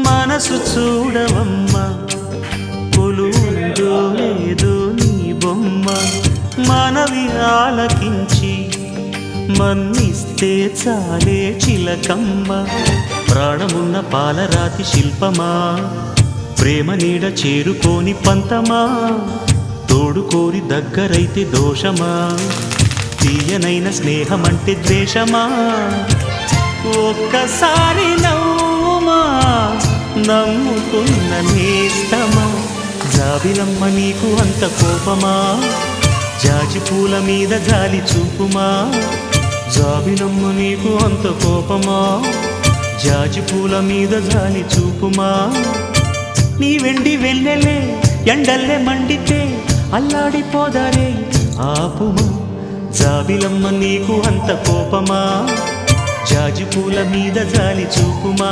మనసు చూడవమ్మ కొలువుందో లేదో నీ బొమ్మ మనవి ఆలకించి మన్నిస్తే చాలే చిలకమ్మ ప్రాణమున్న పాలరాతి శిల్పమా ప్రేమ నీడ చేరుకోని పంతమా తోడుకోరి దగ్గరైతే దోషమా తీయనైన స్నేహమంటే ద్వేషమా ఒక్కసారి నవ్వుమా నమ్ముకున్న నేస్తమా జాబిలమ్మ నీకు అంత కోపమా జాజి పూల మీద జాలి చూపుమా జాబిలమ్మ నీకు అంత కోపమా జాజి పూల మీద జాలి చూపుమా నీ వెండి వెన్నెలే ఎండల్లే మండితే అల్లాడిపోదారే ఆపుమా జాబిలమ్మ నీకు అంత కోపమా జాజి పూల మీద జాలి చూపుమా